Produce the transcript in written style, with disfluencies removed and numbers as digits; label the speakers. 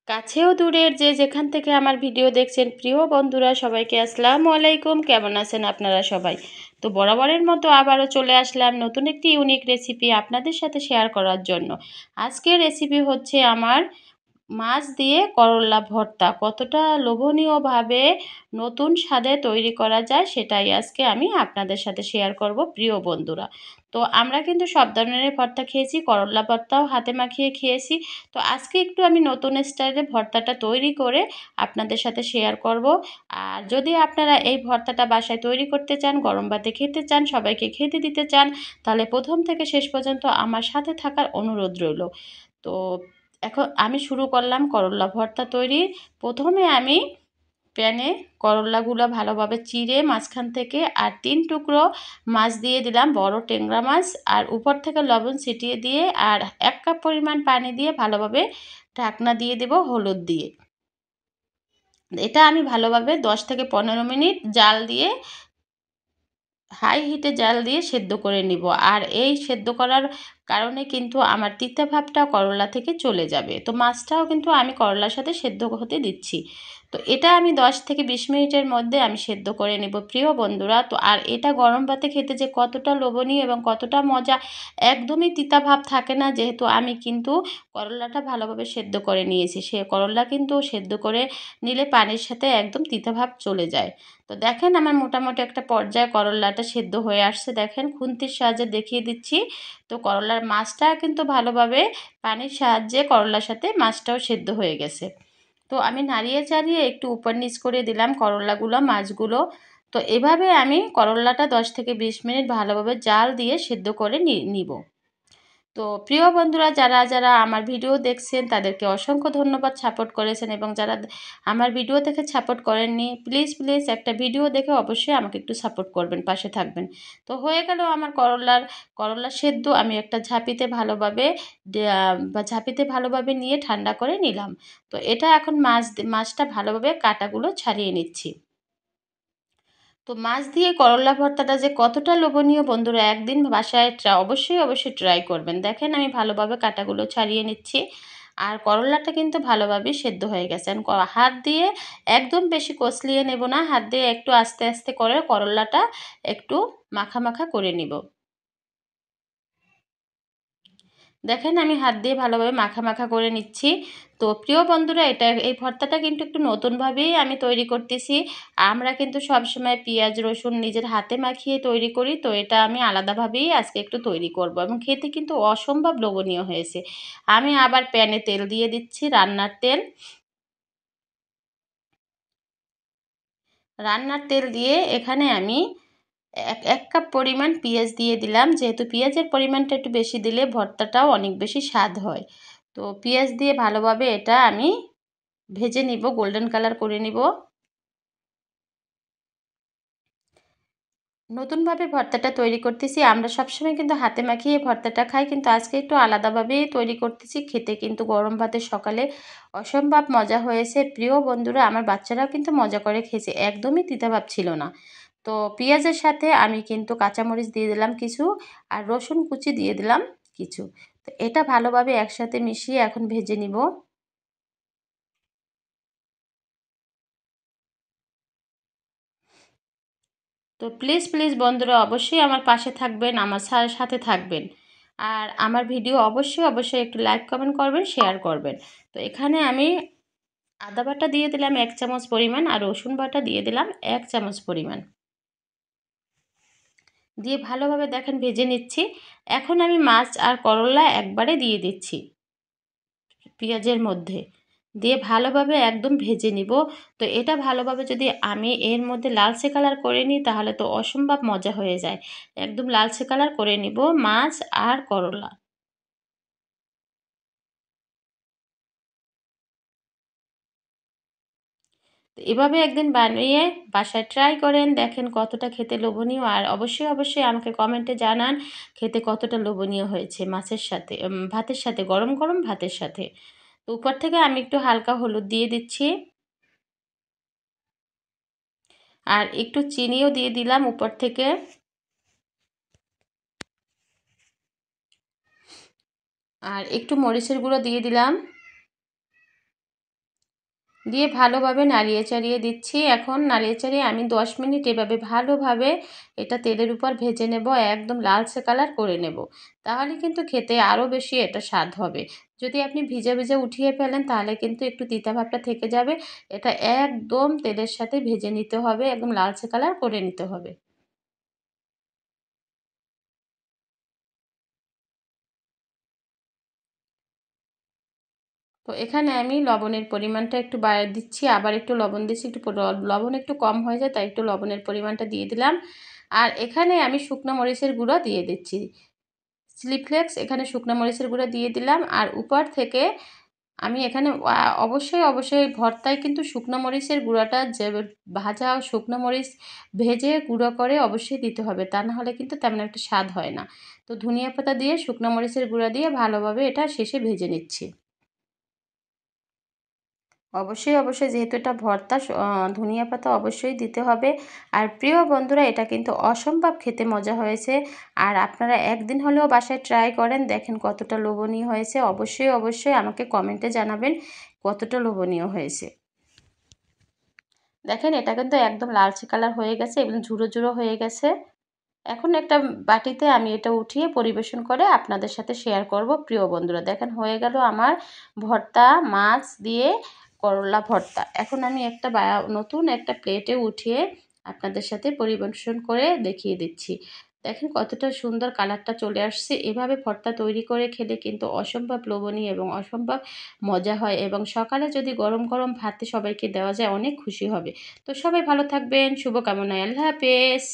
Speaker 1: কাছেও দূরের যে যেখান থেকে আমার ভিডিও দেখছেন প্রিয় বন্ধুরা সবাইকে আসসালামু আলাইকুম। কেমন আছেন আপনারা সবাই? তো বরাবরের মতো আবারও চলে আসলাম নতুন একটি ইউনিক রেসিপি আপনাদের সাথে শেয়ার করার জন্য। আজকের রেসিপি হচ্ছে আমার মাছ দিয়ে করল্লা ভর্তা। কতটা লোভনীয়ভাবে নতুন স্বাদে তৈরি করা যায় সেটাই আজকে আমি আপনাদের সাথে শেয়ার করব প্রিয় বন্ধুরা। তো আমরা কিন্তু সব ধরনের ভর্তা খেয়েছি, করল্লা ভর্তাও হাতে মাখিয়ে খেয়েছি। তো আজকে একটু আমি নতুন স্টাইলে ভর্তাটা তৈরি করে আপনাদের সাথে শেয়ার করব। আর যদি আপনারা এই ভর্তাটা বাসায় তৈরি করতে চান, গরম ভাতে খেতে চান, সবাইকে খেতে দিতে চান, তাহলে প্রথম থেকে শেষ পর্যন্ত আমার সাথে থাকার অনুরোধ রইল। তো এখন আমি শুরু করলাম করল্লা ভর্তা তৈরি। প্রথমে আমি প্যানে করল্লাগুলো ভালোভাবে চিড়ে মাঝখান থেকে আর 3 টুকরো মাছ দিয়ে দিলাম, বড় ট্যাংরা মাছ। আর উপর থেকে লবণ ছিটিয়ে দিয়ে আর 1 কাপ পরিমাণ পানি দিয়ে ভালোভাবে ঢাকনা দিয়ে দেব হলুদ দিয়ে। এটা আমি ভালোভাবে 10 থেকে 15 মিনিট জাল দিয়ে হাই হিটে জাল দিয়ে সেদ্ধ করে নিব। আর এই সেদ্ধ করার কারণে কিন্তু আমার তিতা ভাবটা করলা থেকে চলে যাবে। তো মাছটাও কিন্তু আমি করলার সাথে সেদ্ধ হতে দিচ্ছি। তো এটা আমি 10 থেকে 20 মিনিটের মধ্যে আমি সেদ্ধ করে নেব প্রিয় বন্ধুরা। তো আর এটা গরম ভাতে খেতে যে কতটা লোভনীয় এবং কতটা মজা, একদমই তিতা ভাব থাকে না, যেহেতু আমি কিন্তু করলাটা ভালোভাবে সেদ্ধ করে নিয়েছি। সে করলা কিন্তু সেদ্ধ করে নিলে পানির সাথে একদম তিতা ভাব চলে যায়। তো দেখেন আমার মোটামুটি একটা পর্যায়ে করল্লাটা সেদ্ধ হয়ে আসছে, দেখেন খুন্তির সাহায্যে দেখিয়ে দিচ্ছি। তো করলার মাছটা কিন্তু ভালোভাবে পানির সাহায্যে করলার সাথে মাছটাও সেদ্ধ হয়ে গেছে। তো আমি নাড়িয়ে চাড়িয়ে একটু উপর নিচ করে দিলাম করলাগুলো মাছগুলো। তো এভাবে আমি করল্লাটা 10 থেকে 20 মিনিট ভালোভাবে জাল দিয়ে সেদ্ধ করে নিব। তো প্রিয় বন্ধুরা, যারা যারা আমার ভিডিও দেখছেন তাদেরকে অসংখ্য ধন্যবাদ সাপোর্ট করেছেন, এবং যারা আমার ভিডিও দেখে সাপোর্ট করেননি প্লিজ প্লিজ একটা ভিডিও দেখে অবশ্যই আমাকে একটু সাপোর্ট করবেন, পাশে থাকবেন। তো হয়ে গেল আমার করল্লা সেদ্ধ। আমি একটা ঝাঁপিতে ভালোভাবে ঝাঁপিতে ভালোভাবে নিয়ে ঠান্ডা করে নিলাম। তো এটা এখন মাছটা ভালোভাবে কাঁটাগুলো ছাড়িয়ে নিচ্ছি। তো মাছ দিয়ে করল্লা ভর্তাটা যে কতটা লোভনীয় বন্ধুরা, একদিন বাসায় অবশ্যই অবশ্যই ট্রাই করবেন। দেখেন আমি ভালোভাবে কাঁটাগুলো ছাড়িয়ে নিচ্ছি। আর করল্লাটা কিন্তু ভালোভাবে সেদ্ধ হয়ে গেছে। হাত দিয়ে একদম বেশি কষলিয়ে নেব না, হাত দিয়ে একটু আস্তে আস্তে করে করল্লাটা একটু মাখা মাখা করে নিব। দেখেন আমি হাত দিয়ে ভালোভাবে মাখা মাখা করে নিচ্ছি। তো প্রিয় বন্ধুরা, এই ভর্তাটা কিন্তু একটু নতুনভাবেই আমি তৈরি করতেছি। আমরা কিন্তু সবসময় পেঁয়াজ রসুন নিজের হাতে মাখিয়ে তৈরি করি, তো এটা আমি আলাদাভাবেই আজকে একটু তৈরি করব, এবং খেতে কিন্তু অসম্ভব লোভনীয় হয়েছে। আমি আবার প্যানে তেল দিয়ে দিচ্ছি, রান্নার তেল। রান্নার তেল দিয়ে এখানে আমি এক কাপ পরিমাণ পেঁয়াজ দিয়ে দিলাম, যেহেতু পেঁয়াজের পরিমাণটা একটু বেশি দিলে ভর্তাটাও অনেক বেশি স্বাদ হয়। তো পেঁয়াজ দিয়ে ভালোভাবে এটা আমি ভেজে নিব, গোল্ডেন কালার করে নিব। নতুনভাবে ভর্তাটা তৈরি করতেছি। আমরা সবসময় কিন্তু হাতে মাখিয়ে ভর্তাটা খাই, কিন্তু আজকে একটু আলাদাভাবেই তৈরি করতেছি। খেতে কিন্তু গরম ভাতের সকালে অসম্ভব মজা হয়েছে প্রিয় বন্ধুরা। আমার বাচ্চারাও কিন্তু মজা করে খেয়েছে, একদমই তিতাভাব ছিল না। তো পেঁয়াজের সাথে আমি কিন্তু কাঁচামরিচ দিয়ে দিলাম কিছু, আর রসুন কুচি দিয়ে দিলাম কিছু। তো এটা ভালোভাবে একসাথে মিশিয়ে এখন ভেজে নিব। তো প্লিজ প্লিজ বন্ধুরা অবশ্যই আমার পাশে থাকবেন, আমার সাথে থাকবেন। আর আমার ভিডিও অবশ্যই অবশ্যই একটু লাইক কমেন্ট করবেন, শেয়ার করবেন। তো এখানে আমি আদা বাটা দিয়ে দিলাম 1 চামচ পরিমাণ, আর রসুন বাটা দিয়ে দিলাম 1 চামচ পরিমাণ, দিয়ে ভালোভাবে দেখেন ভেজে নিচ্ছি। এখন আমি মাছ আর করলা একবারে দিয়ে দিচ্ছি পেঁয়াজের মধ্যে, দিয়ে ভালোভাবে একদম ভেজে নিব। তো এটা ভালোভাবে যদি আমি এর মধ্যে লালচে কালার করে নিই তাহলে তো অসম্ভব মজা হয়ে যায়। একদম লালচে কালার করে নিব মাছ আর করলা। তো এভাবে একদিন বানিয়ে বাসায় ট্রাই করেন, দেখেন কতটা খেতে লোভনীয়। আর অবশ্যই অবশ্যই আমাকে কমেন্টে জানান খেতে কতটা লোভনীয় হয়েছে মাছের সাথে, ভাতের সাথে, গরম গরম ভাতের সাথে। তো উপর থেকে আমি একটু হালকা হলুদ দিয়ে দিচ্ছি, আর একটু চিনিও দিয়ে দিলাম উপর থেকে। আর একটু মরিচের গুঁড়ো দিয়ে দিলাম। দিয়ে ভালোভাবে নাড়িয়ে চাড়িয়ে দিচ্ছি। এখন নাড়িয়ে চাড়িয়ে আমি 10 মিনিট এভাবে ভালোভাবে এটা তেলের উপর ভেজে নেব, একদম লালচে কালার করে নেব। তাহলে কিন্তু খেতে আরও বেশি এটা স্বাদ হবে। যদি আপনি ভিজে ভিজে উঠিয়ে ফেলেন তাহলে কিন্তু একটু তিতা ভাবটা থেকে যাবে। এটা একদম তেলের সাথে ভেজে নিতে হবে, একদম লালচে কালার করে নিতে হবে। তো এখানে আমি লবণের পরিমাণটা একটু বাড়িয়ে দিচ্ছি, আবার একটু লবণ দিচ্ছি, একটু লবণ একটু কম হয়ে যায় তাই একটু লবণের পরিমাণটা দিয়ে দিলাম। আর এখানে আমি শুকনো মরিচের গুঁড়ো দিয়ে দিচ্ছি, চিলি ফ্লেক্স এখানে শুকনো মরিচের গুঁড়ো দিয়ে দিলাম। আর উপর থেকে আমি এখানে অবশ্যই ভর্তায় কিন্তু শুকনো মরিচের গুঁড়োটা যে ভাজা শুকনো মরিচ ভেজে গুঁড়ো করে অবশ্যই দিতে হবে, তা না হলে কিন্তু তেমন একটা স্বাদ হয় না। তো ধনিয়া পাতা দিয়ে শুকনো মরিচের গুঁড়ো দিয়ে ভালোভাবে এটা শেষে ভেজে নিচ্ছি। অবশ্যই যেহেতু এটা ভর্তা ধনিয়া পাতা অবশ্যই দিতে হবে। আর প্রিয় বন্ধুরা, এটা কিন্তু অসম্ভব খেতে মজা হয়েছে। আর আপনারা একদিন হলেও বাসায় ট্রাই করেন, দেখেন কতটা লোভনীয় হয়েছে। অবশ্যই আমাকে কমেন্টে জানাবেন কতটা লোভনীয় হয়েছে। দেখেন এটা কিন্তু একদম লালচে কালার হয়ে গেছে এবং ঝুরো হয়ে গেছে। এখন একটা বাটিতে আমি এটা উঠিয়ে পরিবেশন করে আপনাদের সাথে শেয়ার করব। প্রিয় বন্ধুরা, দেখেন হয়ে গেল আমার ভর্তা, মাছ দিয়ে করলা ভর্তা। এখন আমি একটা নতুন একটা প্লেটে উঠিয়ে আপনাদের সাথে পরিবেশন করে দেখিয়ে দিচ্ছি। দেখেন কতটা সুন্দর কালারটা চলে আসছে। এভাবে ভর্তা তৈরি করে খেলে কিন্তু অসম্ভব লোভনীয় এবং অসম্ভব মজা হয়, এবং সকালে যদি গরম গরম ভাতে সবাইকে দেওয়া যায় অনেক খুশি হবে। তো সবাই ভালো থাকবেন, শুভকামনায়, আল্লাহ হাফেজ।